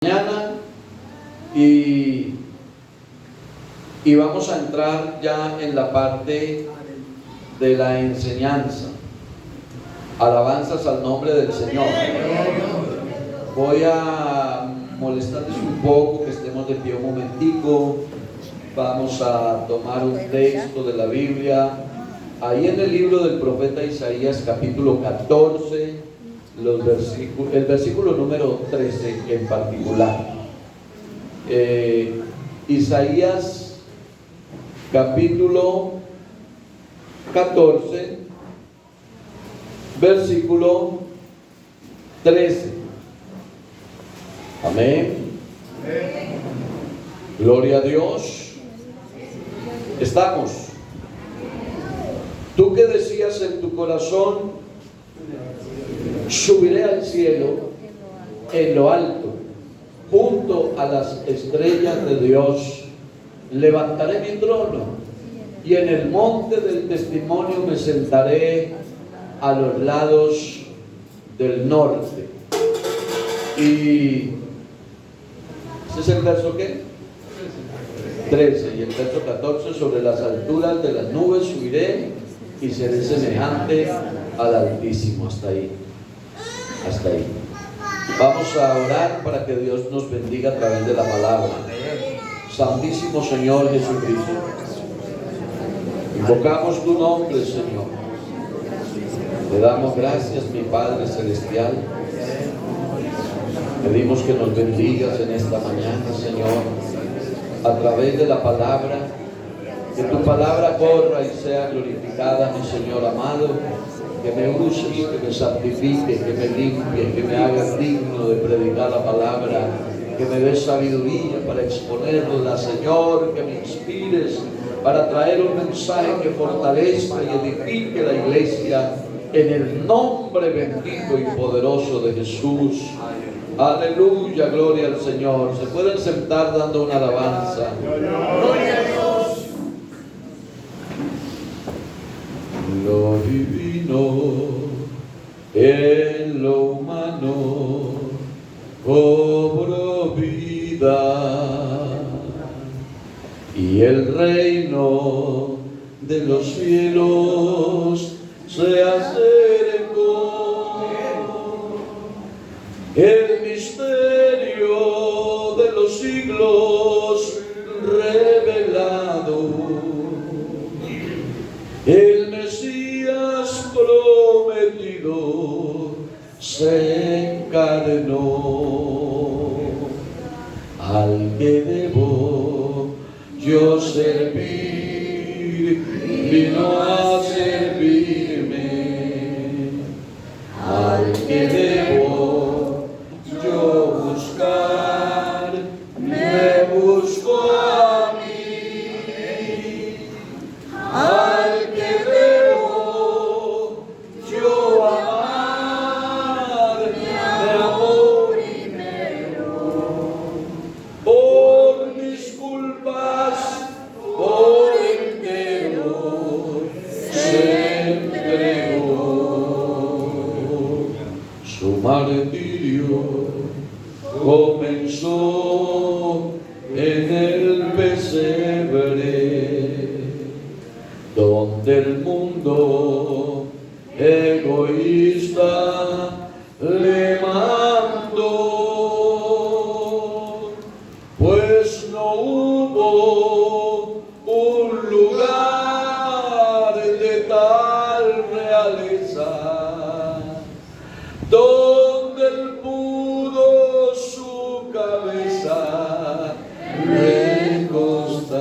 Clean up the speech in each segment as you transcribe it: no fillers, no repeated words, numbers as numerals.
Mañana y vamos a entrar ya en la parte de la enseñanza. Alabanzas al nombre del Señor. Voy a molestarles un poco, que estemos de pie un momentico. Vamos a tomar un texto de la Biblia, ahí en el libro del profeta Isaías, capítulo 14, el versículo número 13 en particular. Isaías capítulo 14, versículo 13. Amén. Gloria a Dios. Estamos. Tú que decías en tu corazón: subiré al cielo, en lo alto, junto a las estrellas de Dios, levantaré mi trono, y en el monte del testimonio me sentaré a los lados del norte. Y ¿ese es el verso qué? 13. Y el verso 14: sobre las alturas de las nubes subiré y seré semejante al Altísimo. Hasta ahí. Hasta ahí. Vamos a orar para que Dios nos bendiga a través de la palabra. Santísimo Señor Jesucristo, invocamos tu nombre, Señor. Te damos gracias, mi Padre Celestial. Pedimos que nos bendigas en esta mañana, Señor, a través de la palabra. Que tu palabra corra y sea glorificada, mi Señor amado. Que me uses, que me santifique, que me limpie, que me haga digno de predicar la palabra, que me des sabiduría para exponerla, Señor, que me inspires para traer un mensaje que fortalezca y edifique la iglesia, en el nombre bendito y poderoso de Jesús. Aleluya, gloria al Señor. Se pueden sentar dando una alabanza. Gloria a Dios. Lo divino en lo humano cobró vida, y el reino de los cielos se acercó. El misterio de los siglos revelado, el Mesías prometido se encarnó. Al que debo yo servir, vino a servirme. Al que debo yo buscar, me busco a mí. Al que debo yo amar, me amó primero. Por mis culpas, por entero, se entregó. Su martirio comenzó en el pesebre, donde el mundo egoísta le mandó, pues no hubo un lugar de tal realeza donde él pudo su cabeza recostar.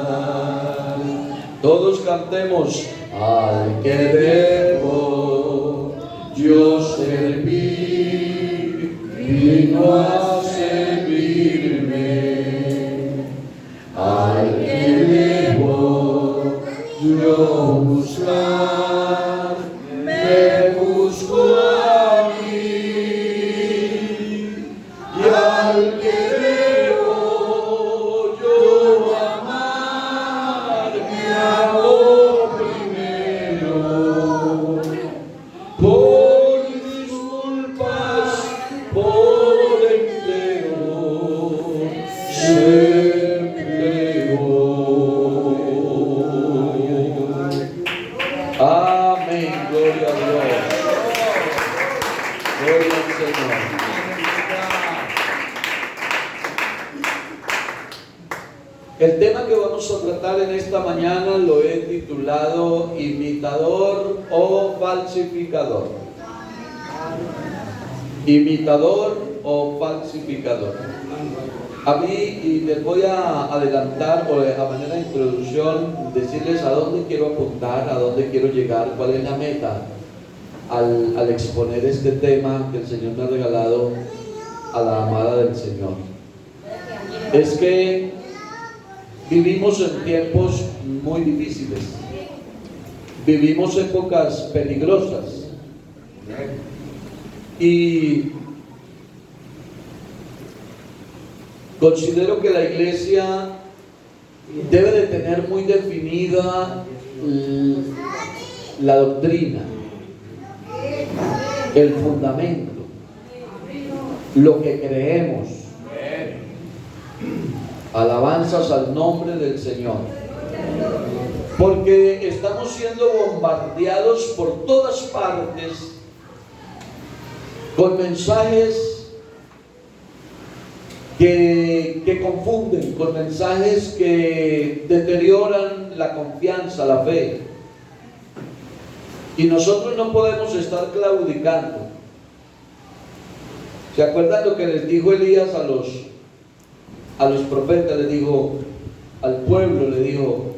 Todos cantemos: al que debo yo servir, vino a servirme. Al que debo yo buscar, me busco a mí. Y al que debo yo amar, me amó primero. El tema que vamos a tratar en esta mañana lo he titulado imitador o falsificador. Imitador o falsificador. A mí, y les voy a adelantar o a manera de introducción, decirles a dónde quiero apuntar, a dónde quiero llegar, cuál es la meta al exponer este tema que el Señor me ha regalado a la amada del Señor. Es que vivimos en tiempos muy difíciles, vivimos épocas peligrosas y considero que la iglesia debe de tener muy definida la doctrina, el fundamento, lo que creemos. Alabanzas al nombre del Señor. Porque estamos siendo bombardeados por todas partes con mensajes que confunden, con mensajes que deterioran la confianza, la fe. Y nosotros no podemos estar claudicando. ¿Se acuerdan lo que les dijo Elías a los profetas? Les dijo al pueblo, le dijo,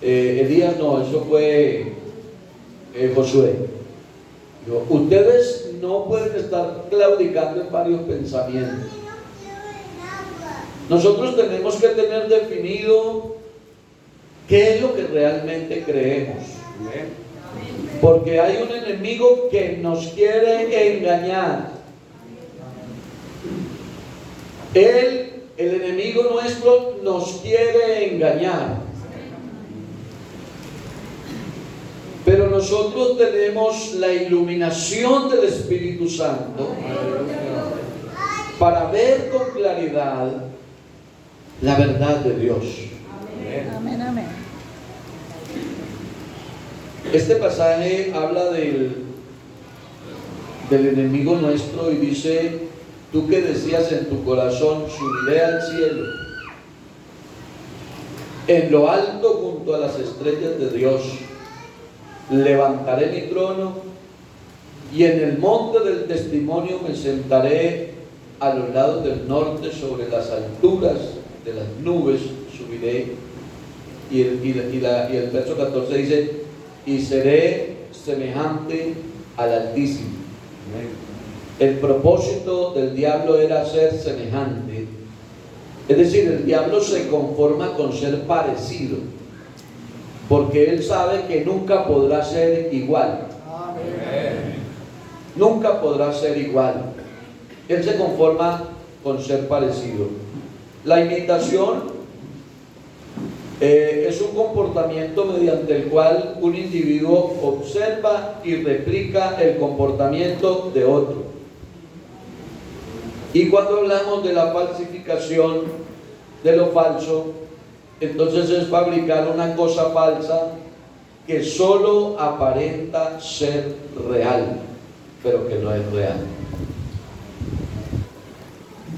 Elías no, eso fue Josué. Dijo, ustedes no pueden estar claudicando en varios pensamientos. Nosotros tenemos que tener definido qué es lo que realmente creemos. Porque hay un enemigo que nos quiere engañar. El enemigo nuestro nos quiere engañar. Pero nosotros tenemos la iluminación del Espíritu Santo para ver con claridad la verdad de Dios. Amén, amén. Este pasaje habla del enemigo nuestro y dice: tú que decías en tu corazón, subiré al cielo, en lo alto junto a las estrellas de Dios, levantaré mi trono y en el monte del testimonio me sentaré a los lados del norte, sobre las alturas de las nubes subiré. Y el verso 14 dice: y seré semejante al Altísimo. El propósito del diablo era ser semejante, es decir, el diablo se conforma con ser parecido, porque él sabe que nunca podrá ser igual. Nunca podrá ser igual. Él se conforma con ser parecido. La imitación es un comportamiento mediante el cual un individuo observa y replica el comportamiento de otro. Y cuando hablamos de la falsificación, de lo falso, entonces es fabricar una cosa falsa que solo aparenta ser real, pero que no es real.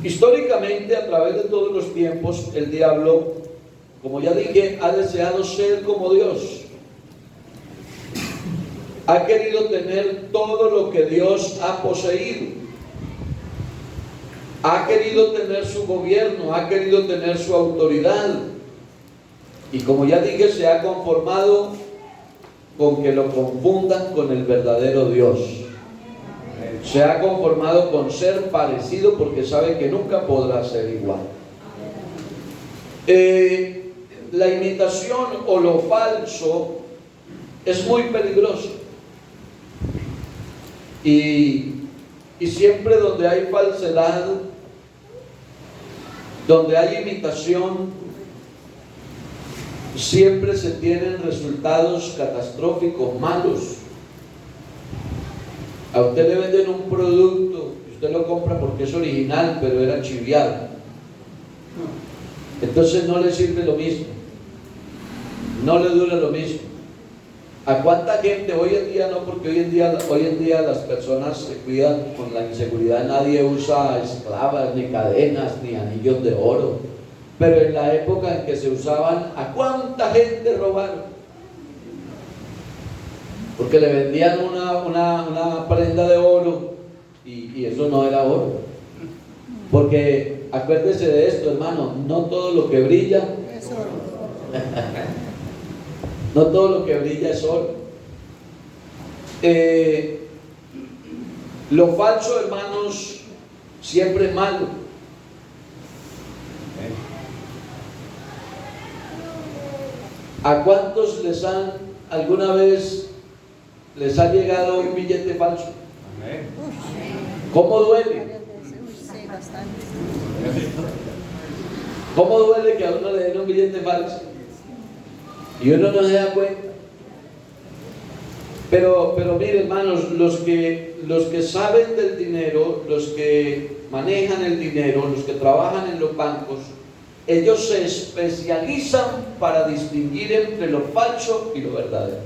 Históricamente, a través de todos los tiempos, el diablo, como ya dije, ha deseado ser como Dios. Ha querido tener todo lo que Dios ha poseído. Ha querido tener su gobierno, ha querido tener su autoridad. Y como ya dije, se ha conformado con que lo confundan con el verdadero Dios. Se ha conformado con ser parecido porque sabe que nunca podrá ser igual. La imitación o lo falso es muy peligroso. Y siempre donde hay falsedad, donde hay imitación, siempre se tienen resultados catastróficos, malos. A usted le venden un producto, usted lo compra porque es original, pero era chiviado. Entonces no le sirve lo mismo, no le dura lo mismo. ¿A cuánta gente hoy en día no? Porque hoy en día las personas se cuidan con la inseguridad. Nadie usa esclavas, ni cadenas, ni anillos de oro. pero en la época en que se usaban, ¿a cuánta gente robaron? Porque le vendían una prenda de oro y eso no era oro. Porque acuérdese de esto, hermano, no todo lo que brilla Es oro. no todo lo que brilla es oro. Lo falso, hermanos, siempre es malo. ¿A cuántos alguna vez les ha llegado un billete falso? ¿Cómo duele? Varias veces. Uy, sí, bastante. ¿Cómo duele que a uno le den un billete falso? Y uno no se da cuenta. Pero mire, hermanos, los que saben del dinero, los que manejan el dinero, los que trabajan en los bancos, ellos se especializan para distinguir entre lo falso y lo verdadero.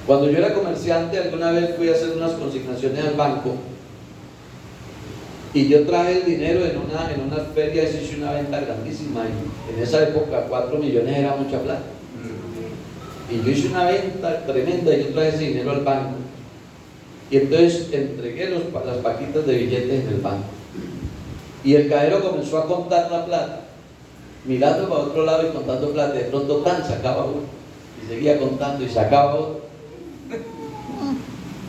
Cuando yo era comerciante, alguna vez fui a hacer unas consignaciones al banco y yo traje el dinero en unas ferias, hice una venta grandísima y en esa época 4 millones era mucha plata. Y yo hice una venta tremenda y yo traje ese dinero al banco. Y entonces entregué las paquitas de billetes en el banco. Y el cajero comenzó a contar la plata, mirando para otro lado y contando plata. De pronto sacaba uno y seguía contando y sacaba otro.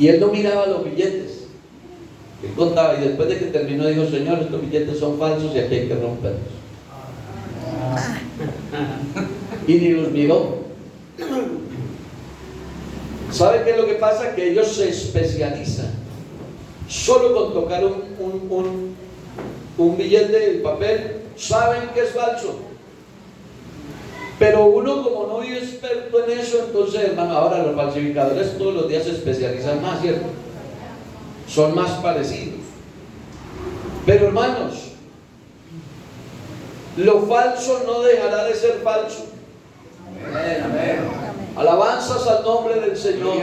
Y él no miraba los billetes, él contaba, y después de que terminó dijo: Señor, estos billetes son falsos y aquí hay que romperlos. Y ni los miró. ¿Sabe qué es lo que pasa? Que ellos se especializan solo con tocar un billete del papel, saben que es falso. Pero uno, como no es experto en eso, entonces, hermano, ahora los falsificadores todos los días se especializan más, ¿cierto? Son más parecidos. Pero, hermanos, lo falso no dejará de ser falso. Amén, amén. Alabanzas al nombre del Señor.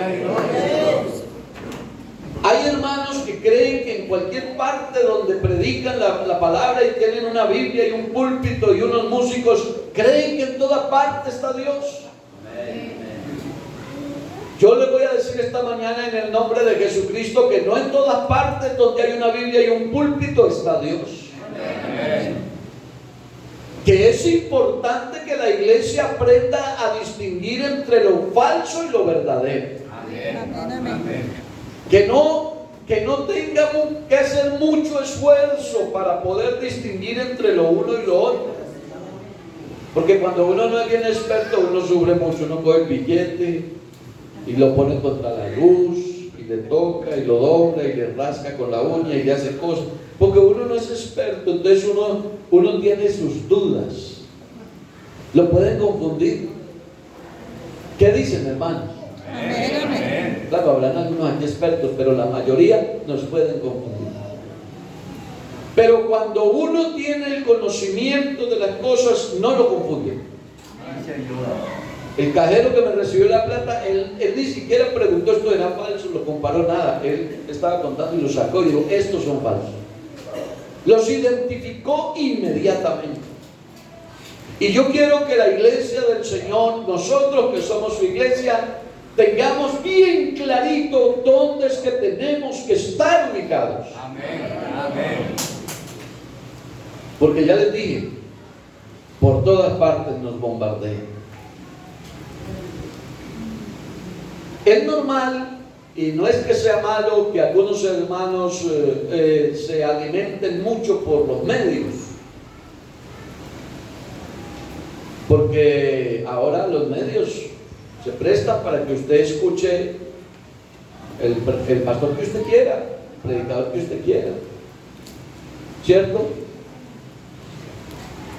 Hay hermanos que creen que en cualquier parte donde predican la palabra y tienen una Biblia y un púlpito y unos músicos, creen que en toda parte está Dios. Yo le voy a decir esta mañana en el nombre de Jesucristo que no en todas partes donde hay una Biblia y un púlpito está Dios. Que es importante que la iglesia aprenda a distinguir entre lo falso y lo verdadero. Amén, amén. Que no tengamos que hacer mucho esfuerzo para poder distinguir entre lo uno y lo otro. Porque cuando uno no es bien experto, uno sufre mucho. Uno coge el billete y lo pone contra la luz y le toca y lo dobla y le rasca con la uña y le hace cosas. Porque uno no es experto, entonces uno tiene sus dudas. Lo pueden confundir. ¿Qué dicen, hermanos? Amén, amén. Claro, habrán algunos aquí expertos, pero la mayoría nos pueden confundir. Pero cuando uno tiene el conocimiento de las cosas, no lo confunde. El cajero que me recibió la plata, él ni siquiera preguntó esto era falso, lo comparó, nada. Él estaba contando y lo sacó y dijo: estos son falsos. Los identificó inmediatamente. Y yo quiero que la iglesia del Señor, nosotros que somos su iglesia, tengamos bien clarito dónde es que tenemos que estar ubicados. Amén, amén. Porque ya les dije, por todas partes nos bombardean. Es normal, y no es que sea malo, que algunos hermanos se alimenten mucho por los medios. Porque ahora los medios se prestan para que usted escuche el pastor que usted quiera, el predicador que usted quiera, ¿cierto?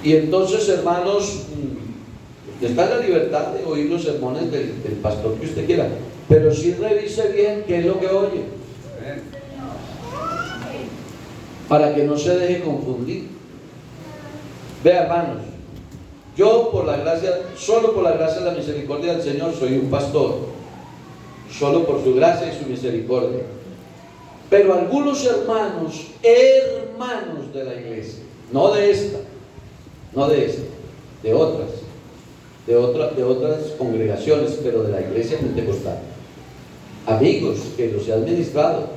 Y entonces, hermanos, usted está en la libertad de oír los sermones del pastor que usted quiera, pero sí revise bien qué es lo que oye, para que no se deje confundir. Vea, hermanos, yo por la gracia, solo por la gracia y la misericordia del Señor soy un pastor, solo por su gracia y su misericordia. Pero algunos hermanos de la iglesia, no de esta, no de esta, de otras congregaciones, pero de la iglesia pentecostal, amigos que los he administrado,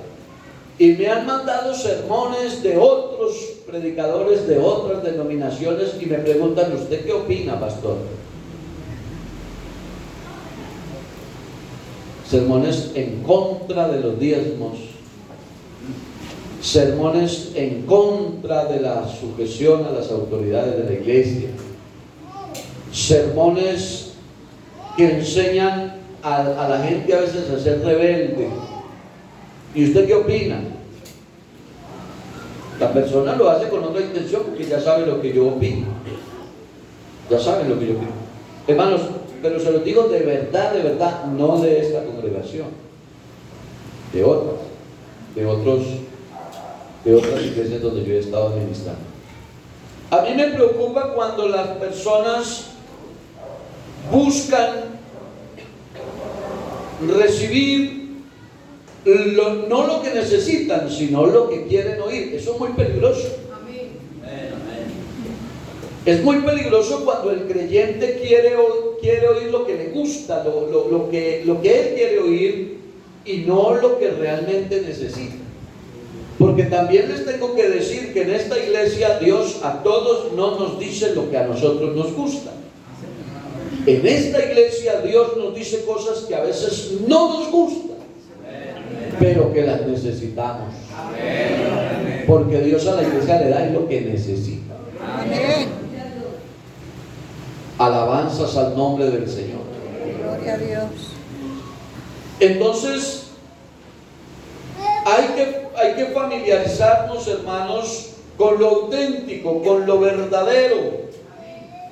y me han mandado sermones de otros predicadores de otras denominaciones y me preguntan: ¿usted qué opina, pastor? Sermones en contra de los diezmos, sermones en contra de la sujeción a las autoridades de la iglesia, sermones que enseñan a la gente a veces a ser rebelde. ¿Y usted qué opina? La persona lo hace con otra intención porque ya sabe lo que yo opino. Ya saben lo que yo opino. Hermanos, pero se los digo de verdad, no de esta congregación, de otras iglesias donde yo he estado administrando. A mí me preocupa cuando las personas buscan recibir no lo que necesitan, sino lo que quieren oír. Eso es muy peligroso. Es muy peligroso cuando el creyente quiere oír lo que le gusta, lo que él quiere oír, y no lo que realmente necesita. Porque también les tengo que decir que en esta iglesia Dios a todos no nos dice lo que a nosotros nos gusta. En esta iglesia Dios nos dice cosas que a veces no nos gustan, pero que las necesitamos. Porque Dios a la iglesia le da lo que necesita. Amén. Alabanzas al nombre del Señor. Gloria a Dios. Entonces, hay que familiarizarnos, hermanos, con lo auténtico, con lo verdadero.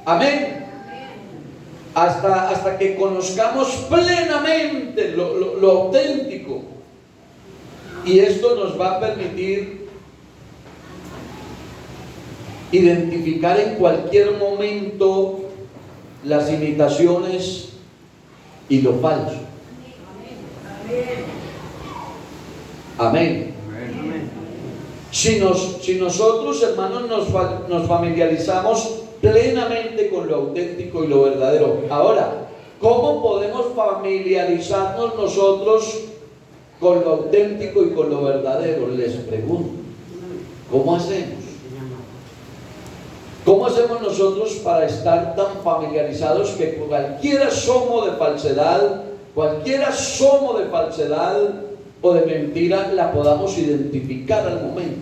Amén. Hasta que conozcamos plenamente lo auténtico. Y esto nos va a permitir identificar en cualquier momento las imitaciones y lo falso. Amén. Si nosotros, hermanos, nos familiarizamos plenamente con lo auténtico y lo verdadero. Ahora, ¿cómo podemos familiarizarnos nosotros con lo auténtico y con lo verdadero? Les pregunto, ¿cómo hacemos? ¿Cómo hacemos nosotros para estar tan familiarizados que cualquier asomo de falsedad o de mentira la podamos identificar al momento?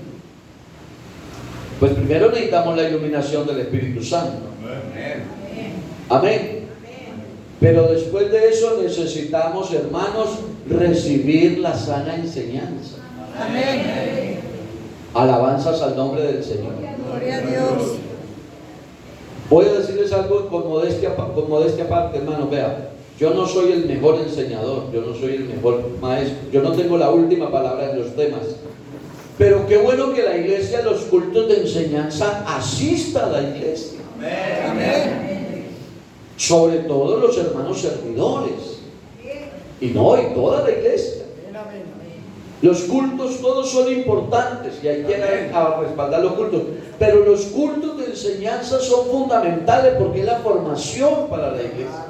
Pues primero necesitamos la iluminación del Espíritu Santo. Amén. Pero después de eso necesitamos, hermanos, recibir la sana enseñanza. Amén. Alabanzas al nombre del Señor. Gloria a Dios. Voy a decirles algo con modestia aparte, hermanos. Vean, yo no soy el mejor enseñador, yo no soy el mejor maestro, yo no tengo la última palabra en los temas. Pero qué bueno que la iglesia, los cultos de enseñanza, asista a la iglesia. Amén. Sobre todo los hermanos servidores. Y toda la iglesia. Los cultos todos son importantes y hay que respaldar los cultos. Pero los cultos de enseñanza son fundamentales porque es la formación para la iglesia.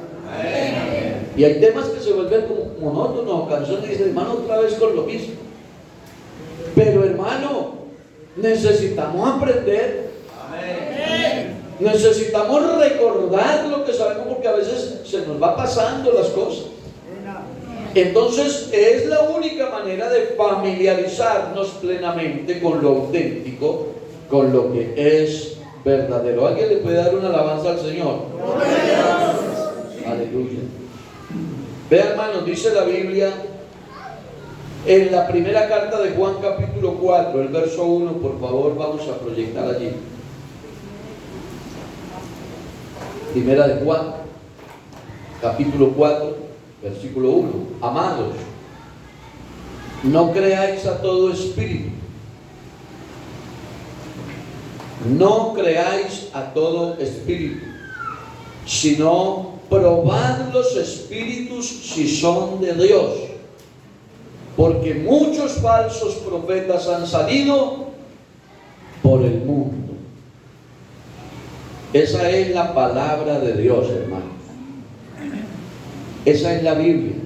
Y hay temas que se vuelven como monótonos o canciones y dicen: hermano, otra vez con lo mismo. Pero hermano, necesitamos aprender. Necesitamos recordar lo que sabemos porque a veces se nos va pasando las cosas. Entonces es la única manera de familiarizarnos plenamente con lo auténtico, con lo que es verdadero. ¿Alguien le puede dar una alabanza al Señor? Aleluya. Vean, hermanos, dice la Biblia en la primera carta de Juan, capítulo 4, el verso 1, por favor, vamos a proyectar allí. Primera de Juan, capítulo 4, versículo 1. Amados, no creáis a todo espíritu. No creáis a todo espíritu, sino probad los espíritus si son de Dios, porque muchos falsos profetas han salido por el mundo. Esa es la palabra de Dios, hermano. Esa es la Biblia.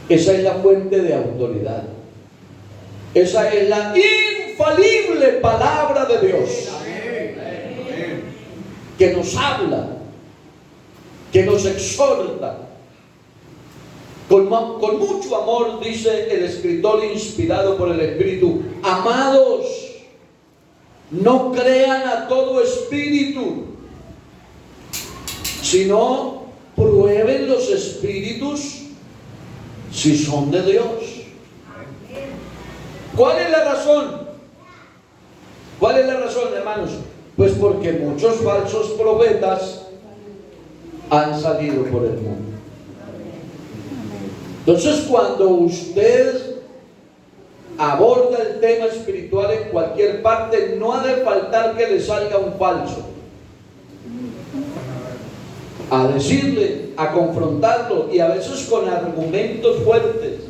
Esa es la fuente de autoridad. Esa es la infalible palabra de Dios, que nos habla, que nos exhorta. Con mucho amor, dice el escritor inspirado por el Espíritu: amados, no crean a todo espíritu, sino prueben los espíritus si son de Dios. ¿Cuál es la razón? ¿Cuál es la razón, hermanos? Pues porque muchos falsos profetas han salido por el mundo. Entonces, cuando usted aborda el tema espiritual en cualquier parte, no ha de faltar que le salga un falso a decirle, a confrontarlo, y a veces con argumentos fuertes,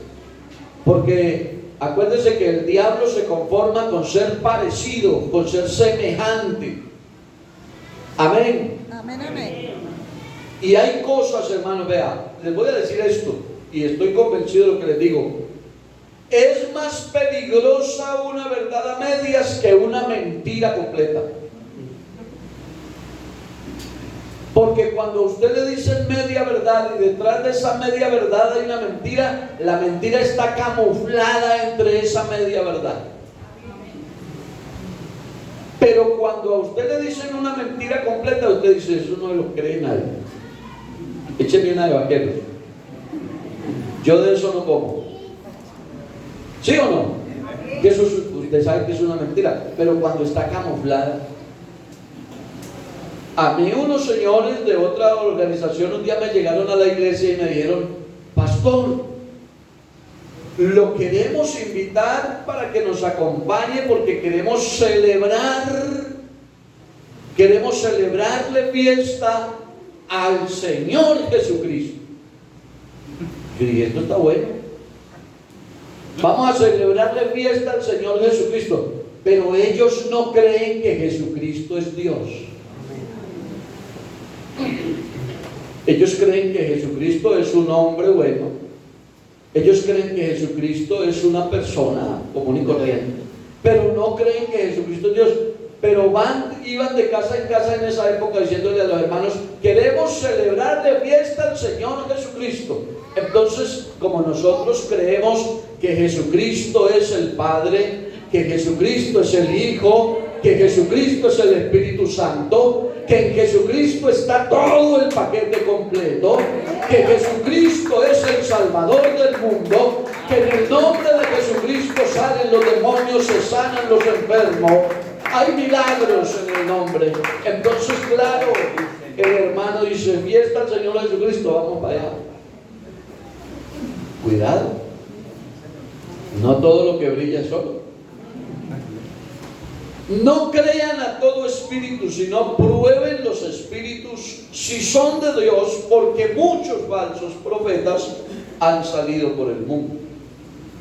porque acuérdese que el diablo se conforma con ser parecido, con ser semejante. Amén. Amén, amén. Y hay cosas, hermanos, vea, les voy a decir esto, y estoy convencido de lo que les digo. Es más peligrosa una verdad a medias que una mentira completa. Porque cuando usted le dice media verdad y detrás de esa media verdad hay una mentira, la mentira está camuflada entre esa media verdad. Pero cuando a usted le dicen una mentira completa, usted dice, eso no lo cree nadie. Écheme una de vaqueros. Yo de eso no como. ¿Sí o no? Que eso, usted sabe que es una mentira, pero cuando está camuflada. A mí unos señores de otra organización un día me llegaron a la iglesia y me dijeron, pastor, lo queremos invitar para que nos acompañe porque queremos celebrarle fiesta al Señor Jesucristo. Yo dije, esto está bueno. Vamos a celebrarle fiesta al Señor Jesucristo, pero ellos no creen que Jesucristo es Dios. Ellos creen que Jesucristo es un hombre bueno. Ellos creen que Jesucristo es una persona común y corriente, pero no creen que Jesucristo es Dios. Pero iban de casa en casa en esa época diciéndole a los hermanos, queremos celebrarle fiesta al Señor Jesucristo. Entonces, como nosotros creemos que Jesucristo es el Padre, que Jesucristo es el Hijo, que Jesucristo es el Espíritu Santo, que en Jesucristo está todo el paquete completo, que Jesucristo es el Salvador del mundo, que en el nombre de Jesucristo salen los demonios, se sanan los enfermos, hay milagros en el nombre. Entonces, claro, el hermano dice, fiesta al Señor Jesucristo, vamos para allá. Cuidado, no todo lo que brilla es oro. No crean a todo espíritu, sino prueben los espíritus si son de Dios, porque muchos falsos profetas han salido por el mundo,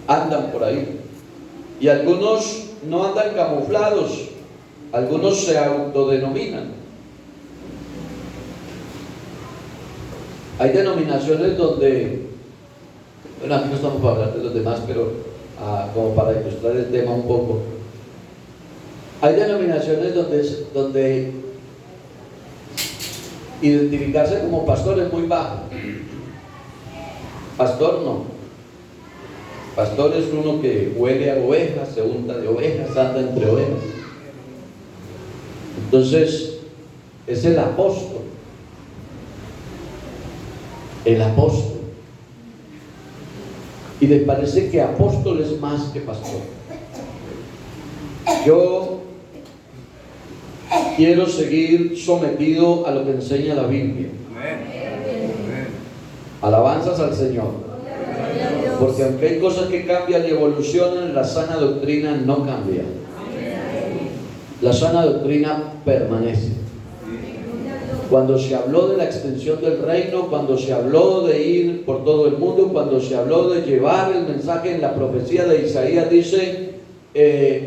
andan por ahí, y algunos no andan camuflados, algunos se autodenominan. Hay denominaciones donde, bueno, aquí no estamos para hablar de los demás, pero como para ilustrar el tema un poco, hay denominaciones donde identificarse como pastor es muy bajo. Pastor no. Pastor es uno que huele a ovejas, se unta de ovejas, anda entre ovejas. Entonces, es el apóstol. El apóstol. Y les parece que apóstol es más que pastor. Yo quiero seguir sometido a lo que enseña la Biblia. Alabanzas al Señor. Porque aunque hay cosas que cambian y evolucionan, la sana doctrina no cambia. La sana doctrina permanece. Cuando se habló de la extensión del reino, cuando se habló de ir por todo el mundo, cuando se habló de llevar el mensaje en la profecía de Isaías, dice,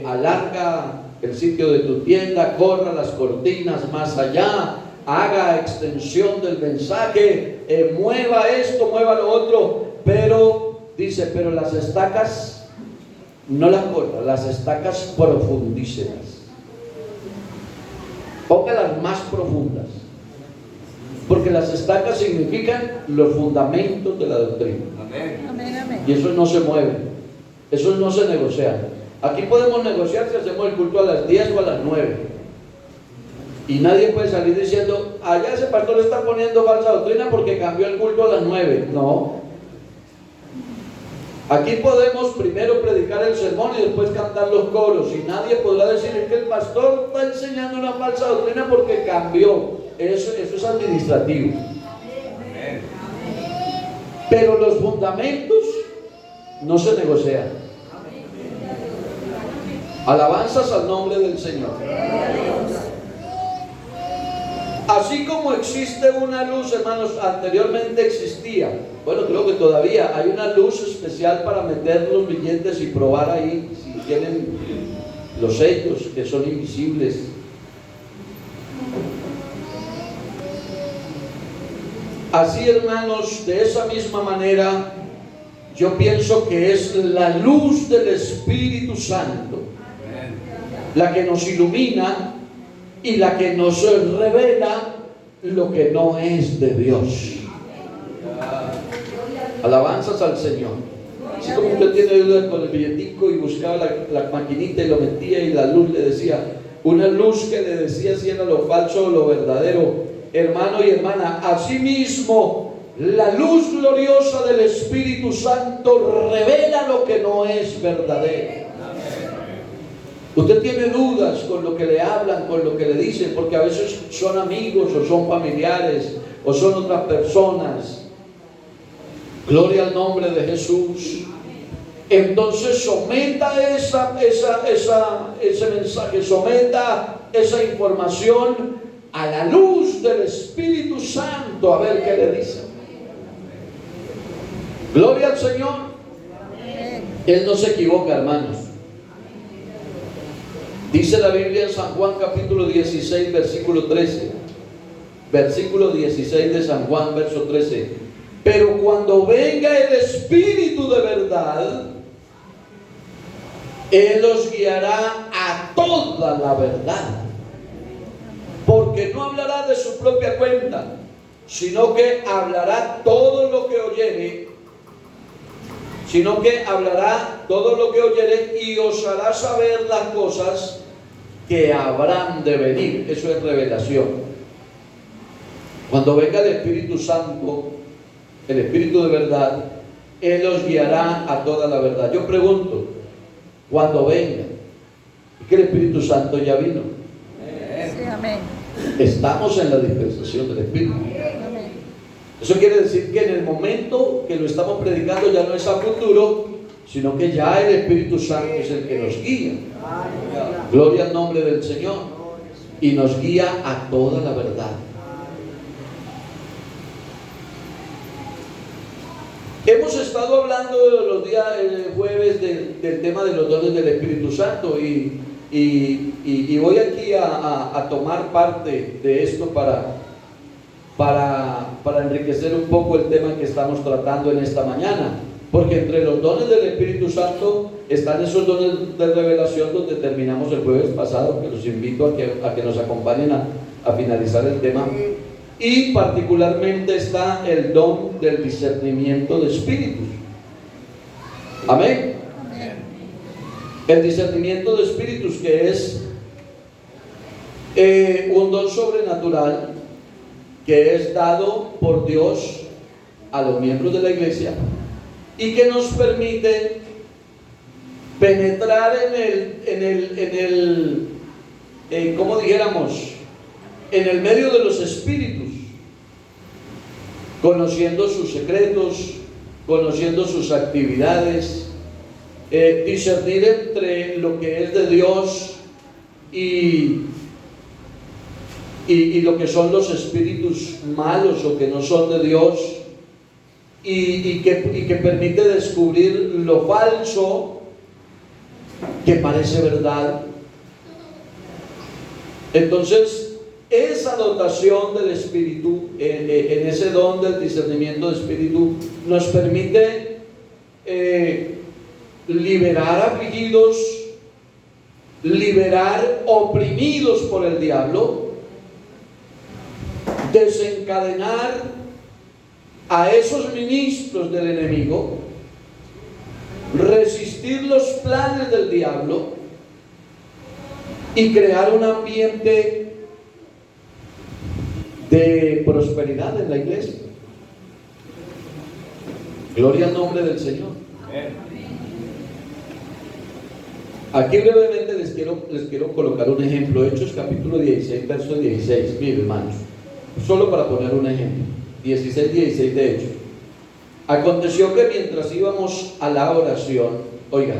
alarga el sitio de tu tienda, corra las cortinas más allá, haga extensión del mensaje, mueva esto, mueva lo otro, pero dice, pero las estacas no las corra, las estacas profundícelas, póngalas más profundas, porque las estacas significan los fundamentos de la doctrina. Amén. Amén, amén. Y eso no se mueve, eso no se negocia. Aquí podemos negociar si hacemos el culto a las 10 o a las 9. Y nadie puede salir diciendo, allá ese pastor está poniendo falsa doctrina porque cambió el culto a las 9. No. Aquí podemos primero predicar el sermón y después cantar los coros. Y nadie podrá decir que el pastor está enseñando una falsa doctrina porque cambió. Eso es administrativo. Amén. Pero los fundamentos no se negocian. Alabanzas al nombre del Señor. Así como existe una luz, hermanos, anteriormente existía, bueno, creo que todavía hay una luz especial para meter los billetes y probar ahí si tienen los sellos que son invisibles. Así, hermanos, de esa misma manera, yo pienso que es la luz del Espíritu Santo la que nos ilumina y la que nos revela lo que no es de Dios. Alabanzas al Señor. Así como usted tiene dudas con el billetico y buscaba la maquinita y lo metía y la luz le decía, una luz que le decía si era lo falso o lo verdadero. Hermano y hermana, asimismo la luz gloriosa del Espíritu Santo revela lo que no es verdadero. Usted tiene dudas con lo que le hablan, con lo que le dicen, porque a veces son amigos o son familiares o son otras personas. Gloria al nombre de Jesús. Entonces someta ese mensaje, someta esa información a la luz del Espíritu Santo, a ver qué le dice. Gloria al Señor. Él no se equivoca, hermanos. Dice la Biblia en San Juan capítulo 16 versículo 13, versículo 16 de San Juan verso 13, pero cuando venga el Espíritu de verdad, Él os guiará a toda la verdad, porque no hablará de su propia cuenta, sino que hablará todo lo que oyere, y os hará saber las cosas que habrán de venir. Eso es revelación. Cuando venga el Espíritu Santo, el Espíritu de verdad, Él os guiará a toda la verdad. Yo pregunto, cuando venga, ¿es que el Espíritu Santo ya vino? Sí, amén. Estamos en la dispensación del Espíritu. Amén. Eso quiere decir que en el momento que lo estamos predicando ya no es a futuro, sino que ya el Espíritu Santo es el que nos guía. Gloria al nombre del Señor. Y nos guía a toda la verdad. Hemos estado hablando de los días jueves del tema de los dones del Espíritu Santo y voy aquí a tomar parte de esto para enriquecer un poco el tema que estamos tratando en esta mañana. Porque entre los dones del Espíritu Santo están esos dones de revelación donde terminamos el jueves pasado, que los invito a que nos acompañen a finalizar el tema. Y particularmente está el don del discernimiento de espíritus. Amén. Amén. El discernimiento de espíritus, que es un don sobrenatural que es dado por Dios a los miembros de la iglesia y que nos permite penetrar como dijéramos, en el medio de los espíritus, conociendo sus secretos, conociendo sus actividades, discernir entre lo que es de Dios y lo que son los espíritus malos o que no son de Dios, y que permite descubrir lo falso que parece verdad. Entonces, esa dotación del Espíritu, en ese don del discernimiento del Espíritu, nos permite liberar afligidos, liberar oprimidos por el diablo, desencadenar a esos ministros del enemigo, resistir los planes del diablo y crear un ambiente de prosperidad en la iglesia. Gloria al nombre del Señor. Aquí brevemente les quiero colocar un ejemplo. Hechos capítulo 16, verso 16. Miren, hermanos, solo para poner un ejemplo. 16 de Hechos. Aconteció que mientras íbamos a la oración, oiga,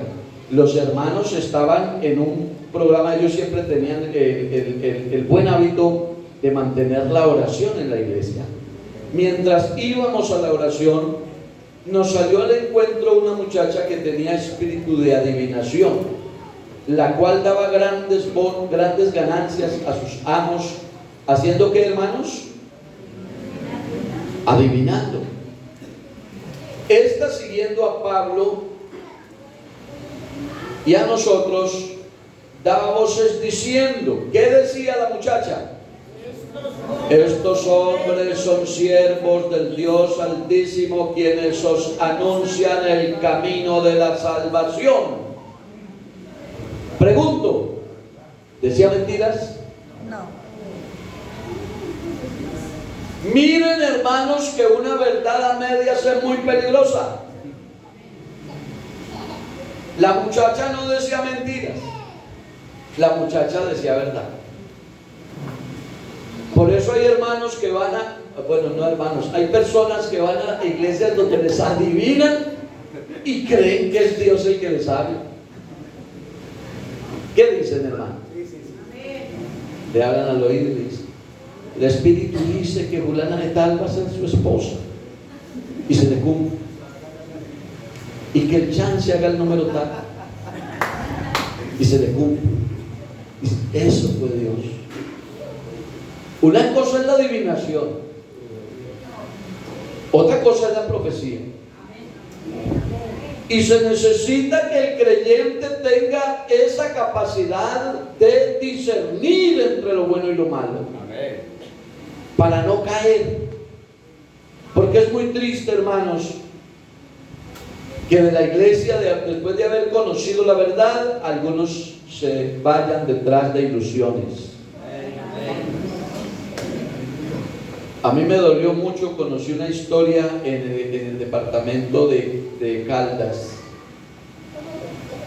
los hermanos estaban en un programa. Ellos siempre tenían el buen hábito de mantener la oración en la iglesia. Mientras íbamos a la oración, nos salió al encuentro una muchacha que tenía espíritu de adivinación, la cual daba grandes ganancias a sus amos, haciendo que, hermanos, adivinando. Esta, siguiendo a Pablo y a nosotros, daba voces diciendo, ¿qué decía la muchacha? Estos hombres son siervos del Dios Altísimo, quienes os anuncian el camino de la salvación. Pregunto, ¿decía mentiras? No. Miren, hermanos, que una verdad a medias es muy peligrosa. La muchacha no decía mentiras, la muchacha decía verdad. Por eso hay hermanos que van a, bueno, no hermanos, hay personas que van a iglesias donde les adivinan y creen que es Dios el que les habla. ¿Qué dicen, hermano? Le hablan al oído y le dicen, el Espíritu dice que fulana de tal va a ser su esposa, y se le cumple, y que el chance haga el número tal, y se le cumple. Y eso fue Dios. Una cosa es la adivinación, otra cosa es la profecía. Y se necesita que el creyente tenga esa capacidad de discernir entre lo bueno y lo malo. Amén. Para no caer. Porque es muy triste, hermanos, que de la iglesia, después de haber conocido la verdad, algunos se vayan detrás de ilusiones. A mí me dolió mucho, conocí una historia en el departamento de Caldas.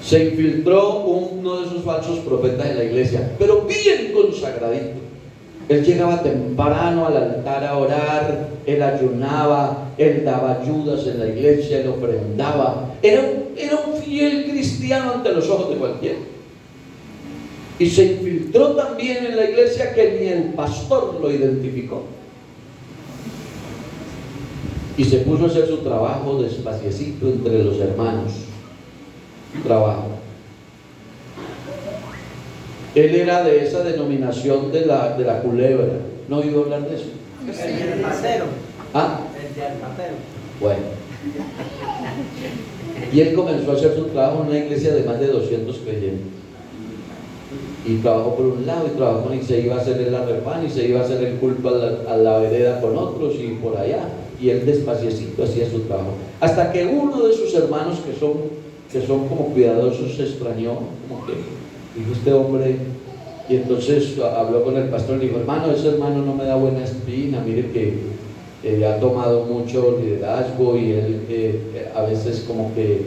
Se infiltró uno de esos falsos profetas en la iglesia, pero bien consagradito. Él llegaba temprano al altar a orar, él ayunaba, él daba ayudas en la iglesia, él ofrendaba. Era un fiel cristiano ante los ojos de cualquiera. Y se infiltró también en la iglesia que ni el pastor lo identificó. Y se puso a hacer su trabajo despaciecito entre los hermanos. Trabajo. Él era de esa denominación de la culebra. ¿No he oído hablar de eso? Sí. El del matero. ¿Ah? El del matero. Bueno. Y él comenzó a hacer su trabajo en una iglesia de más de 200 creyentes. Y trabajó por un lado y trabajó y se iba a hacer el arrepán y se iba a hacer el culto a la vereda con otros y por allá. Y él despaciecito hacía su trabajo. Hasta que uno de sus hermanos que son como cuidadosos se extrañó, como que dijo este hombre, y entonces habló con el pastor y dijo, hermano, ese hermano no me da buena espina, mire que ha tomado mucho liderazgo y él a veces como que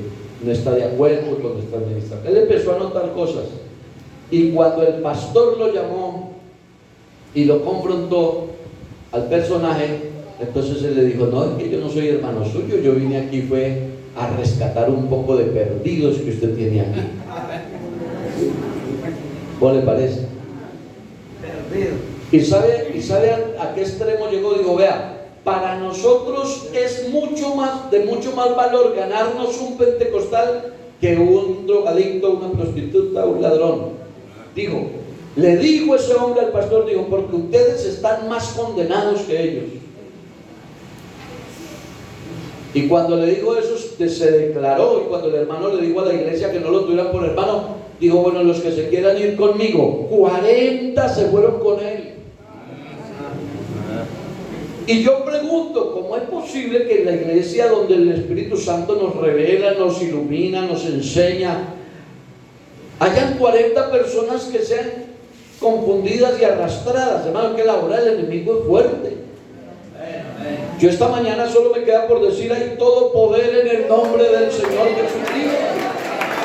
no está de acuerdo con nuestra administración. Él empezó a notar cosas y cuando el pastor lo llamó y lo confrontó al personaje, entonces él le dijo, no, es que yo no soy hermano suyo, yo vine aquí fue a rescatar un poco de perdidos que usted tiene aquí. ¿Cómo le parece? Perdido. ¿Y sabe a qué extremo llegó? Digo, vea, para nosotros es de mucho más valor ganarnos un pentecostal que un drogadicto, una prostituta, un ladrón. Le dijo ese hombre al pastor, dijo, porque ustedes están más condenados que ellos. Y cuando le dijo eso, se declaró, y cuando el hermano le dijo a la iglesia que no lo tuvieran por hermano, dijo, bueno, los que se quieran ir conmigo, 40 se fueron con él. Y yo pregunto, ¿cómo es posible que en la iglesia donde el Espíritu Santo nos revela, nos ilumina, nos enseña, hayan 40 personas que sean confundidas y arrastradas? Hermano, que la obra del enemigo es fuerte. Yo esta mañana solo me queda por decir, hay todo poder en el nombre del Señor Jesucristo.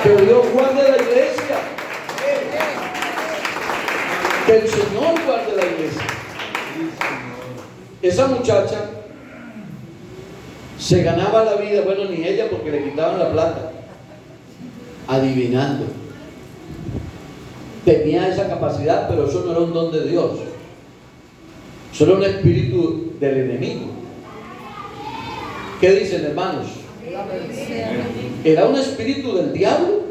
Que Dios guarde la iglesia. Que el Señor guarde la iglesia. Esa muchacha se ganaba la vida, bueno, ni ella porque le quitaban la plata, adivinando. Tenía esa capacidad, pero eso no era un don de Dios. Eso era un espíritu del enemigo. ¿Qué dicen, hermanos? Era un espíritu del diablo.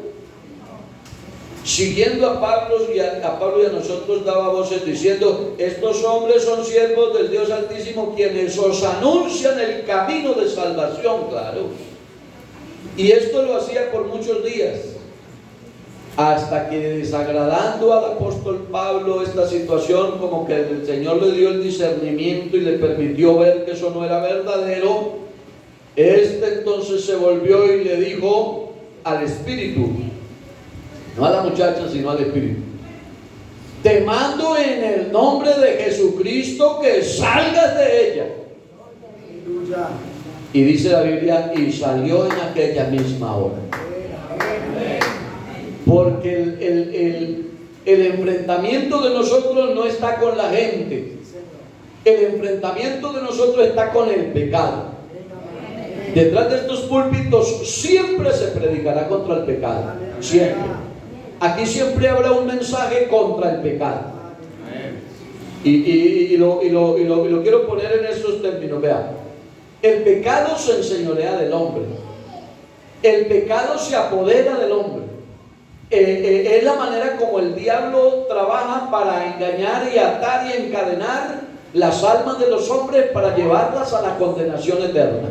Siguiendo a Pablo y a nosotros daba voces diciendo, estos hombres son siervos del Dios Altísimo, quienes os anuncian el camino de salvación, claro. Y esto lo hacía por muchos días, hasta que, desagradando al apóstol Pablo esta situación, como que el Señor le dio el discernimiento y le permitió ver que eso no era verdadero, entonces se volvió y le dijo al espíritu, no a la muchacha, sino al espíritu, te mando en el nombre de Jesucristo que salgas de ella. Y dice la Biblia, y salió en aquella misma hora. Porque el enfrentamiento de nosotros no está con la gente. El enfrentamiento de nosotros está con el pecado. Detrás de estos púlpitos siempre se predicará contra el pecado. Siempre. Aquí siempre habrá un mensaje contra el pecado. Y lo quiero poner en estos términos. Vean, el pecado se enseñorea del hombre. El pecado se apodera del hombre. Es la manera como el diablo trabaja para engañar y atar y encadenar las almas de los hombres para llevarlas a la condenación eterna.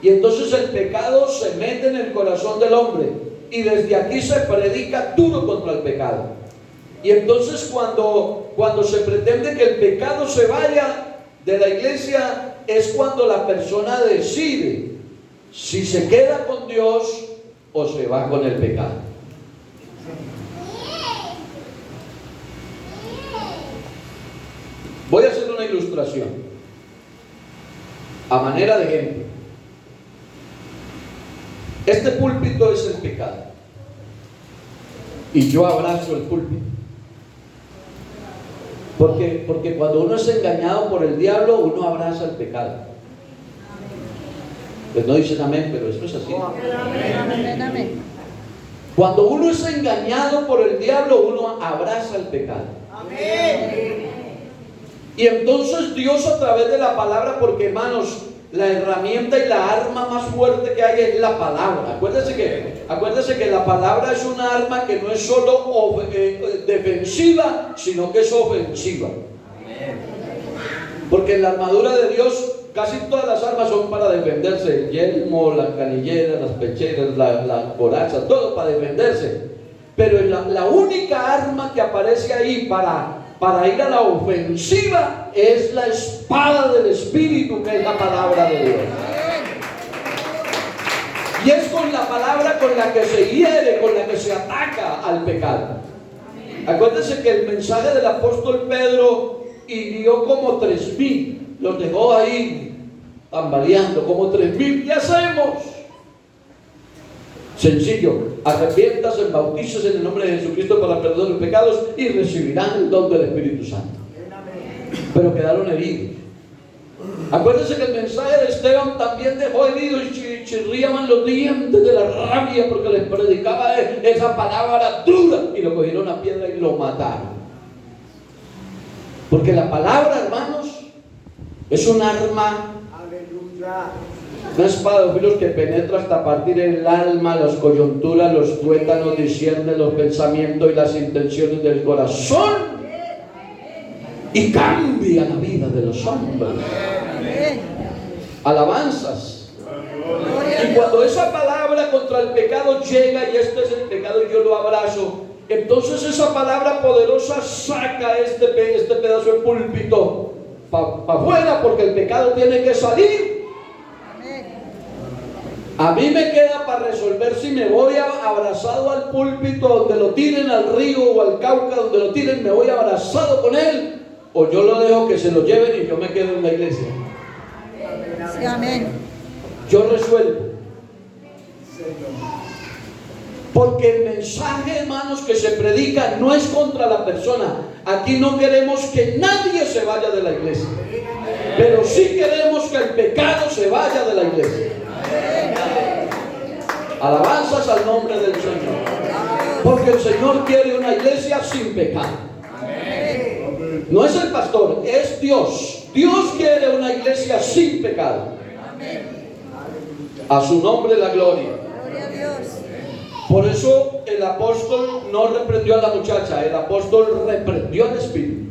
Y entonces el pecado se mete en el corazón del hombre. Y desde aquí se predica duro contra el pecado. Y entonces cuando se pretende que el pecado se vaya de la iglesia, es cuando la persona decide si se queda con Dios o se va con el pecado. Voy a hacer una ilustración a manera de ejemplo. Este púlpito es el pecado y yo abrazo el púlpito, porque cuando uno es engañado por el diablo, uno abraza el pecado. Pues no dicen amén, pero esto es así. Amén, amén. Cuando uno es engañado por el diablo, uno abraza el pecado. Amén. Y entonces Dios, a través de la palabra, porque hermanos, la herramienta y la arma más fuerte que hay es la palabra. Acuérdese que la palabra es una arma que no es solo defensiva, sino que es ofensiva. Porque en la armadura de Dios casi todas las armas son para defenderse: el yelmo, la canillera, las pecheras, la coraza, todo para defenderse. Pero la única arma que aparece ahí para ir a la ofensiva es la espada del Espíritu, que es la palabra de Dios. Y es con la palabra con la que se hiere, con la que se ataca al pecado. Acuérdense que el mensaje del apóstol Pedro hirió como 3,000, los dejó ahí tambaleando, como 3,000. ¿Qué hacemos? Sencillo: arrepiéntase, bautícese en el nombre de Jesucristo para el perdón de los pecados y recibirán el don del Espíritu Santo. Pero quedaron heridos. Acuérdense que el mensaje de Esteban también dejó heridos y chirriaban los dientes de la rabia porque les predicaba esa palabra dura, y lo cogieron a piedra y lo mataron. Porque la palabra, hermanos, es un arma Una espada de dos filos que penetra hasta partir el alma, las coyunturas, los tuétanos, discierne los pensamientos y las intenciones del corazón y cambia la vida de los hombres. Alabanzas. Y cuando esa palabra contra el pecado llega, y este es el pecado y yo lo abrazo, entonces esa palabra poderosa saca este pedazo de púlpito para afuera, porque el pecado tiene que salir. A mí me queda para resolver si me voy abrazado al púlpito donde lo tiren, al río o al Cauca donde lo tiren, me voy abrazado con él, o yo lo dejo que se lo lleven y yo me quedo en la iglesia. Sí, amén. Yo resuelvo. Porque el mensaje, hermanos, que se predica no es contra la persona. Aquí no queremos que nadie se vaya de la iglesia, pero sí queremos que el pecado se vaya de la iglesia. Alabanzas al nombre del Señor, porque el Señor quiere una iglesia sin pecado. No es el pastor, es Dios. Dios quiere una iglesia sin pecado. A su nombre la gloria. Gloria a Dios. Por eso el apóstol no reprendió a la muchacha, el apóstol reprendió al espíritu.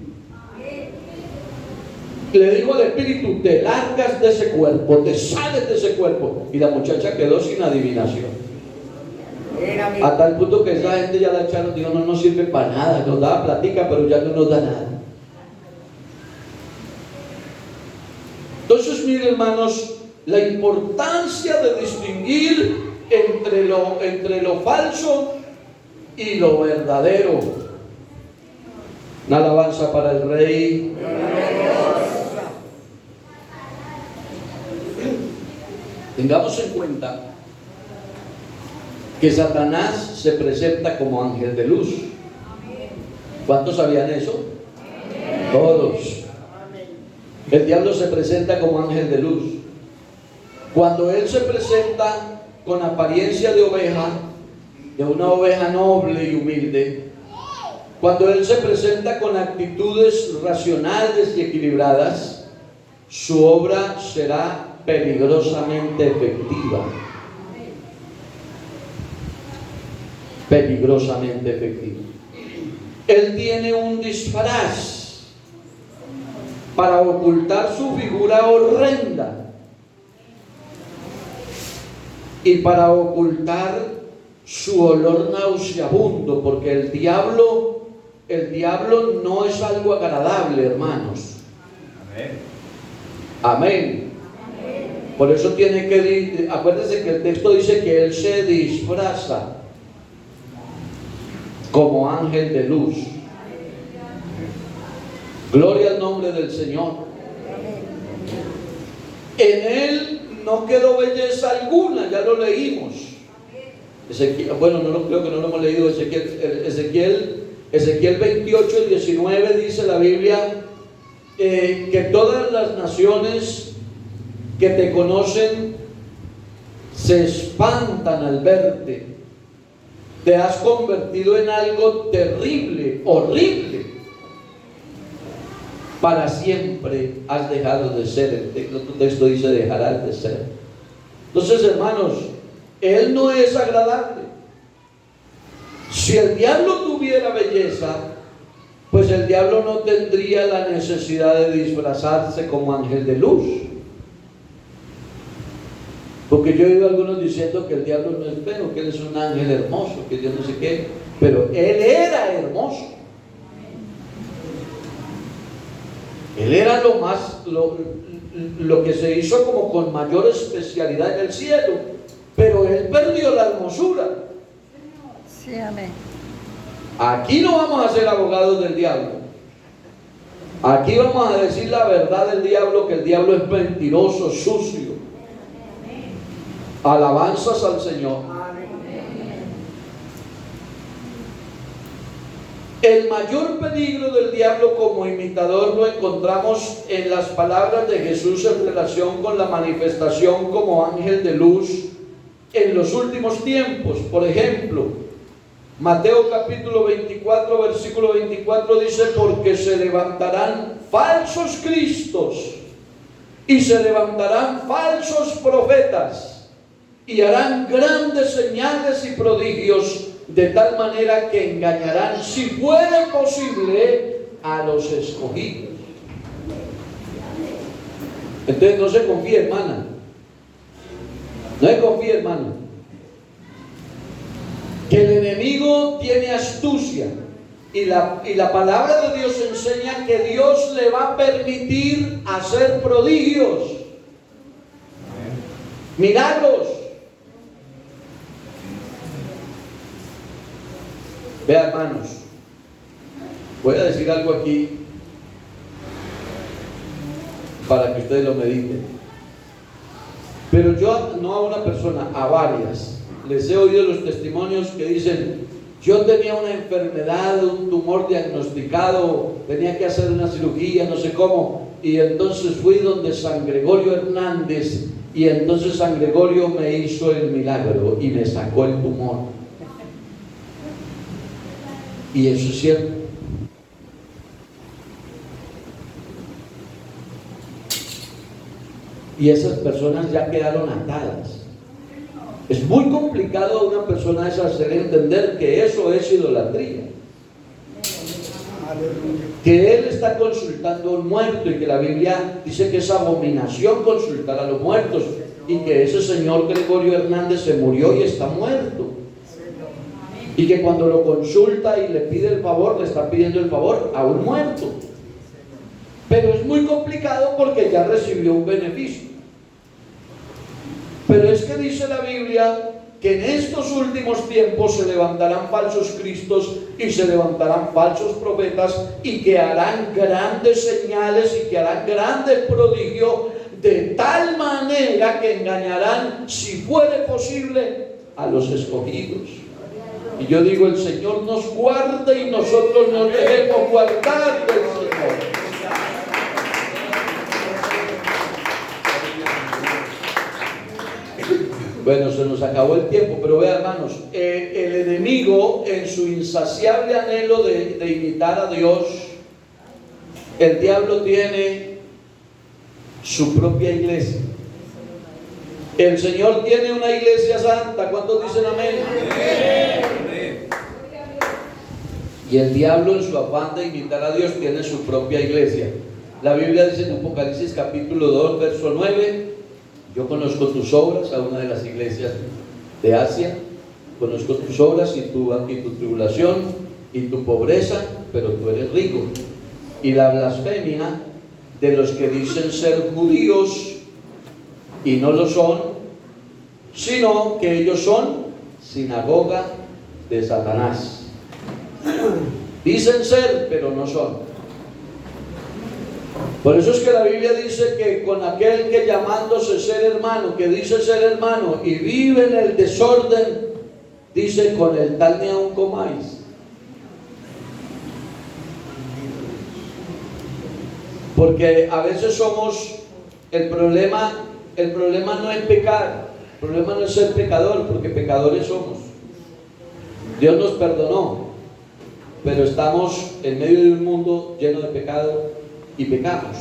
Le dijo al espíritu: te largas de ese cuerpo, te sales de ese cuerpo. Y la muchacha quedó sin adivinación. A tal punto que esa gente ya la echaron, dijo: no nos sirve para nada, nos da platica, pero ya no nos da nada. Entonces, miren, hermanos, la importancia de distinguir entre lo falso y lo verdadero. Una alabanza para el Rey. Tengamos en cuenta que Satanás se presenta como ángel de luz. ¿Cuántos sabían eso? Todos. El diablo se presenta como ángel de luz. Cuando él se presenta con apariencia de oveja, de una oveja noble y humilde, cuando él se presenta con actitudes racionales y equilibradas, su obra será peligrosamente efectiva. Peligrosamente efectiva. Él tiene un disfraz para ocultar su figura horrenda y para ocultar su olor nauseabundo, porque el diablo no es algo agradable, hermanos. Amén. Por eso tiene que, acuérdense que el texto dice que él se disfraza como ángel de luz. Gloria al nombre del Señor. En él no quedó belleza alguna, ya lo leímos. Bueno, creo que no lo hemos leído. Ezequiel 28 y 19 dice la Biblia que todas las naciones que te conocen se espantan al verte. Te has convertido en algo terrible, horrible. Para siempre has dejado de ser. El otro texto dice: dejarás de ser. Entonces, hermanos, él no es agradable. Si el diablo tuviera belleza, pues el diablo no tendría la necesidad de disfrazarse como ángel de luz. Porque yo he oído a algunos diciendo que el diablo no es feo, que él es un ángel hermoso, que Dios no sé qué, pero él era hermoso. Él era lo que se hizo como con mayor especialidad en el cielo, pero él perdió la hermosura. Sí, amén. Aquí no vamos a ser abogados del diablo. Aquí vamos a decir la verdad del diablo, que el diablo es mentiroso, sucio. Alabanzas al Señor. El mayor peligro del diablo como imitador lo encontramos en las palabras de Jesús en relación con la manifestación como ángel de luz en los últimos tiempos. Por ejemplo, Mateo capítulo 24, versículo 24 dice: porque se levantarán falsos cristos Y se levantarán falsos profetas y harán grandes señales y prodigios, de tal manera que engañarán, si fuere posible, a los escogidos. Entonces no se confíe, hermana. No se confíe, hermano. Que el enemigo tiene astucia. Y la palabra de Dios enseña que Dios le va a permitir hacer prodigios, milagros. Vea, hermanos, voy a decir algo aquí para que ustedes lo mediten. Pero yo, no a una persona, a varias, les he oído los testimonios que dicen: yo tenía una enfermedad, un tumor diagnosticado, tenía que hacer una cirugía, no sé cómo, y entonces fui donde San Gregorio Hernández, y entonces San Gregorio me hizo el milagro y me sacó el tumor. Y eso es cierto. Y esas personas ya quedaron atadas. Es muy complicado a una persona esa hacer entender que eso es idolatría. Que él está consultando a un muerto, y que la Biblia dice que es abominación consultar a los muertos, y que ese señor Gregorio Hernández se murió y está muerto. Y que cuando lo consulta y le pide el favor, le está pidiendo el favor a un muerto. Pero es muy complicado porque ya recibió un beneficio. Pero es que dice la Biblia que en estos últimos tiempos se levantarán falsos cristos y se levantarán falsos profetas, y que harán grandes señales y que harán grandes prodigios, de tal manera que engañarán, si fuere posible, a los escogidos. Y yo digo, el Señor nos guarde y nosotros nos dejemos guardar del Señor. Bueno, se nos acabó el tiempo, pero vean, hermanos, el enemigo, en su insaciable anhelo de imitar a Dios, el diablo tiene su propia iglesia. El Señor tiene una iglesia santa. ¿Cuántos dicen amén? Amén. Y el diablo, en su afán de imitar a Dios, tiene su propia iglesia. La Biblia dice en Apocalipsis capítulo 2, verso 9: yo conozco tus obras, a una de las iglesias de Asia, conozco tus obras y tu tribulación y tu pobreza, pero tú eres rico. Y la blasfemia de los que dicen ser judíos y no lo son, sino que ellos son sinagoga de Satanás. Dicen ser, pero no son. Por eso es que la Biblia dice que con aquel que, llamándose ser hermano, que dice ser hermano y vive en el desorden, dice: con el tal ni aun comáis. Porque a veces somos, el problema no es pecar, el problema no es ser pecador, porque pecadores somos. Dios nos perdonó, pero estamos en medio de un mundo lleno de pecado y pecamos.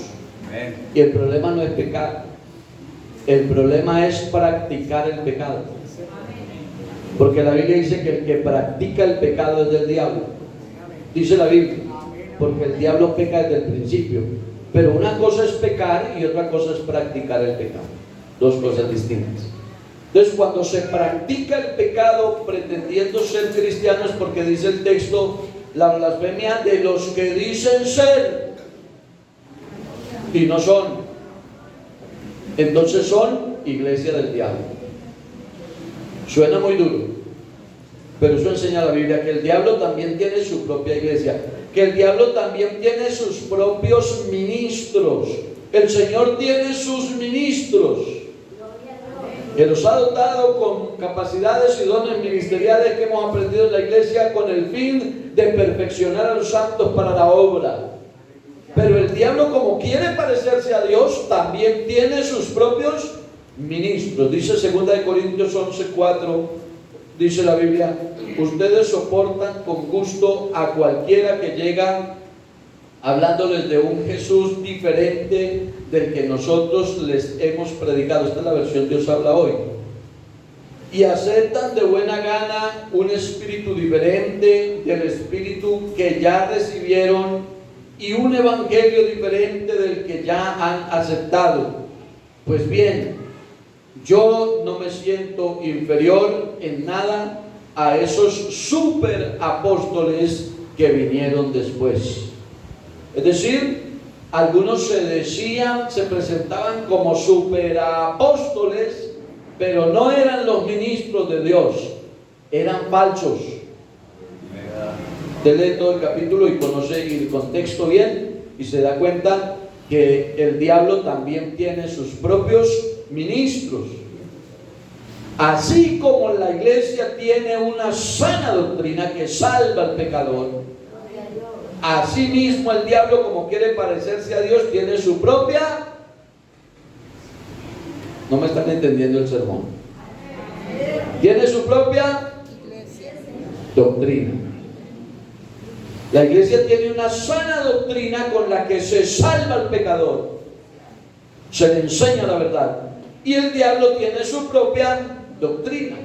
Amén. Y el problema no es pecar, el problema es practicar el pecado. Porque la Biblia dice que el que practica el pecado es del diablo. Dice la Biblia, porque el diablo peca desde el principio. Pero una cosa es pecar y otra cosa es practicar el pecado. Dos cosas distintas. Entonces, cuando se practica el pecado pretendiendo ser cristianos, porque dice el texto, la blasfemia de los que dicen ser y no son, entonces son iglesia del diablo. Suena muy duro, pero eso enseña la Biblia, que el diablo también tiene su propia iglesia, que el diablo también tiene sus propios ministros. El Señor tiene sus ministros, que los ha dotado con capacidades y dones ministeriales que hemos aprendido en la iglesia, con el fin de perfeccionar a los santos para la obra. Pero el diablo, como quiere parecerse a Dios, también tiene sus propios ministros. Dice 2 Corintios 11:4, dice la Biblia: ustedes soportan con gusto a cualquiera que llega hablándoles de un Jesús diferente del que nosotros les hemos predicado. Esta es la versión Dios habla hoy. Y aceptan de buena gana un espíritu diferente del espíritu que ya recibieron y un evangelio diferente del que ya han aceptado. Pues bien, yo no me siento inferior en nada a esos super apóstoles que vinieron después. Es decir, algunos se presentaban como super apóstoles, pero no eran los ministros de Dios, eran falsos. Usted lee todo el capítulo y conoce el contexto bien y se da cuenta que el diablo también tiene sus propios ministros. Así como la iglesia tiene una sana doctrina que salva al pecador, así mismo el diablo, como quiere parecerse a Dios, tiene su propia... No me están entendiendo el sermón. Tiene su propia doctrina. La iglesia tiene una sana doctrina con la que se salva al pecador, se le enseña la verdad, y el diablo tiene su propia doctrina.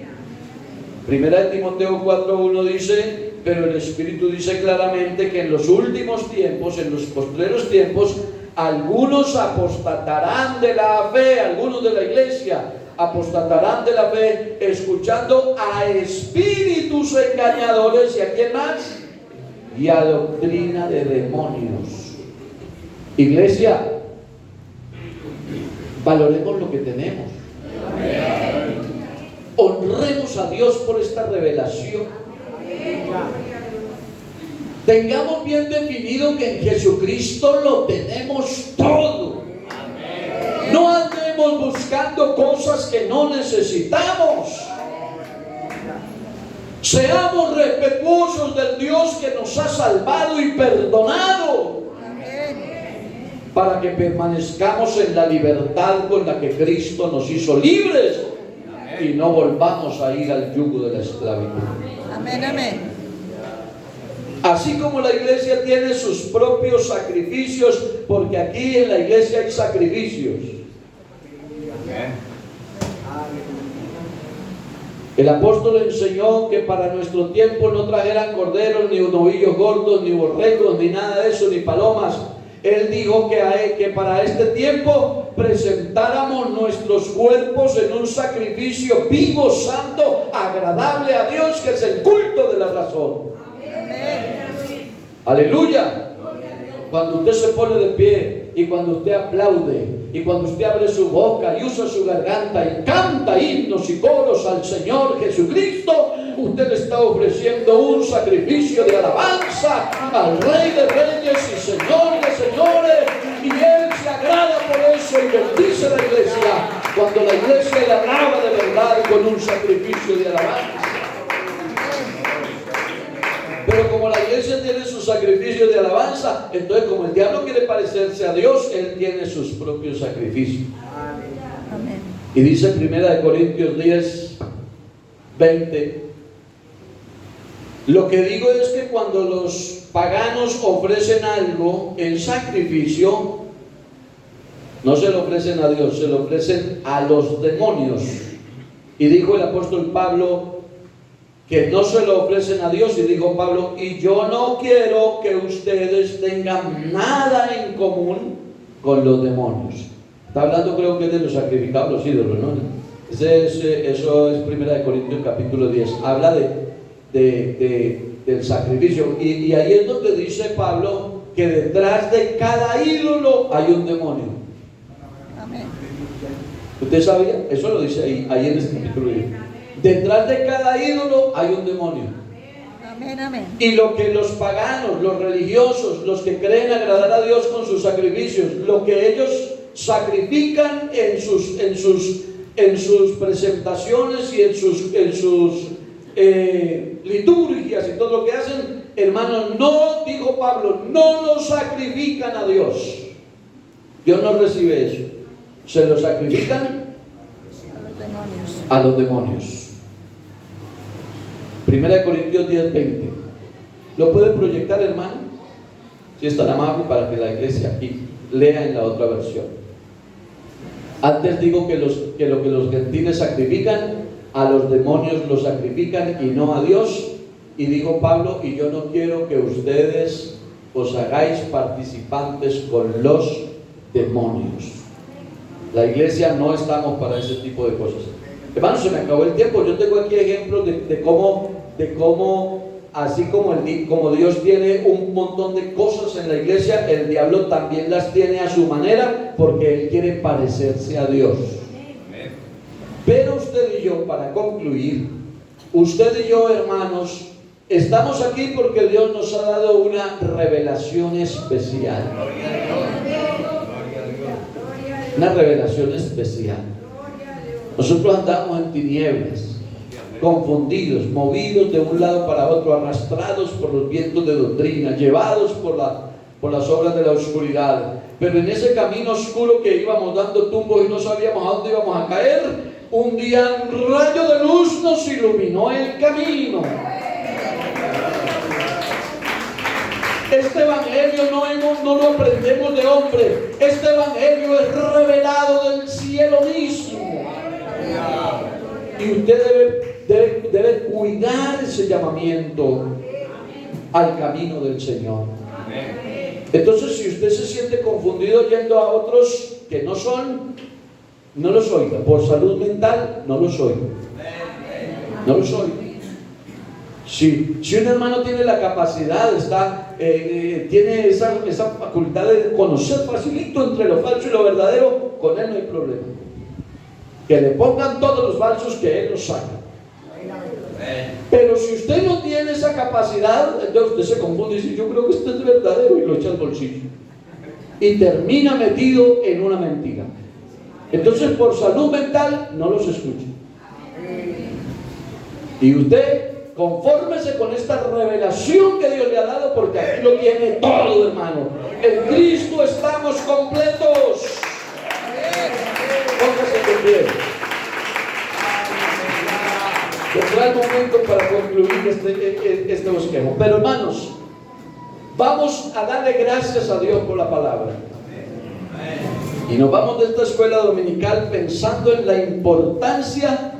Primera de Timoteo 4:1 dice: pero el Espíritu dice claramente que en los últimos tiempos, en los postreros tiempos, algunos apostatarán de la fe, algunos de la iglesia apostatarán de la fe, escuchando a espíritus engañadores. ¿Y a quién más? Y a doctrina de demonios. Iglesia, valoremos lo que tenemos. Honremos a Dios por esta revelación. Tengamos bien definido que en Jesucristo lo tenemos todo. No andemos buscando cosas que no necesitamos. Seamos respetuosos del Dios que nos ha salvado y perdonado, para que permanezcamos en la libertad con la que Cristo nos hizo libres y no volvamos a ir al yugo de la esclavitud. Amén, amén. Así como la iglesia tiene sus propios sacrificios, porque aquí en la iglesia hay sacrificios. El apóstol enseñó que para nuestro tiempo no trajeran corderos, ni novillos gordos, ni borregos, ni nada de eso, ni palomas. Él dijo que para este tiempo presentáramos nuestros cuerpos en un sacrificio vivo, santo, agradable a Dios, que es el culto de la razón. Amén. Aleluya. Cuando usted se pone de pie y cuando usted aplaude y cuando usted abre su boca y usa su garganta y canta himnos y coros al Señor Jesucristo, usted le está ofreciendo un sacrificio de alabanza al Rey de Reyes y Señor de Señores, y Él se agrada por eso y bendice la iglesia cuando la iglesia le alaba de verdad con un sacrificio de alabanza. Pero como la iglesia tiene sus sacrificios de alabanza, entonces como el diablo quiere parecerse a Dios, él tiene sus propios sacrificios. Amén. Y dice 1 Corintios 10:20: lo que digo es que cuando los paganos ofrecen algo en sacrificio, no se lo ofrecen a Dios, se lo ofrecen a los demonios. Y dijo el apóstol Pablo que no se lo ofrecen a Dios, y dijo Pablo: y yo no quiero que ustedes tengan nada en común con los demonios. Está hablando, creo que es de los sacrificados, los ídolos, ¿no? Eso es 1 Corintios capítulo 10. Habla del sacrificio. Y ahí es donde dice Pablo que detrás de cada ídolo hay un demonio. Amén. ¿Usted sabía? Eso lo dice ahí en ese capítulo 10. Detrás de cada ídolo hay un demonio. Amén, amén. Y lo que los paganos, los religiosos, los que creen agradar a Dios con sus sacrificios, lo que ellos sacrifican en sus presentaciones y en sus liturgias y todo lo que hacen, hermanos, no, dijo Pablo, no lo sacrifican a Dios. Dios no recibe eso. Se lo sacrifican a los demonios. 1 Corintios 10:20. ¿Lo puede proyectar, hermano? Si es tan amable, para que la iglesia aquí lea en la otra versión. Antes digo que lo que los gentiles sacrifican, a los demonios los sacrifican y no a Dios. Y dijo Pablo, y yo no quiero que ustedes os hagáis participantes con los demonios. La iglesia no estamos para ese tipo de cosas. Hermanos, se me acabó el tiempo. Yo tengo aquí ejemplos de cómo así como Dios tiene un montón de cosas en la iglesia, el diablo también las tiene a su manera, porque él quiere parecerse a Dios. Pero usted y yo, para concluir, usted y yo, hermanos, estamos aquí porque Dios nos ha dado una revelación especial. Una revelación especial. Nosotros andamos en tinieblas, confundidos, movidos de un lado para otro, arrastrados por los vientos de doctrina, llevados por las obras de la oscuridad. Pero en ese camino oscuro que íbamos dando tumbos y no sabíamos a dónde íbamos a caer, un día un rayo de luz nos iluminó el camino. Este evangelio no lo aprendemos de hombre. Este evangelio es revelado del cielo mismo. Y usted debe cuidar ese llamamiento al camino del Señor. Entonces, si usted se siente confundido yendo a otros que no son, no los oiga. Por salud mental, no los oiga. No los oiga. Si un hermano tiene la capacidad, tiene esa facultad de conocer facilito entre lo falso y lo verdadero, con él no hay problema. Que le pongan todos los falsos, que él los saca. Pero si usted no tiene esa capacidad, entonces usted se confunde y dice, yo creo que esto es verdadero, y lo echa al bolsillo. Y termina metido en una mentira. Entonces, por salud mental, no los escuche. Y usted, confórmese con esta revelación que Dios le ha dado, porque aquí lo tiene todo, hermano. En Cristo estamos completos. Póngase de pie. Vendrá el momento para concluir este bosquejo. Pero hermanos, vamos a darle gracias a Dios por la palabra. Y nos vamos de esta escuela dominical pensando en la importancia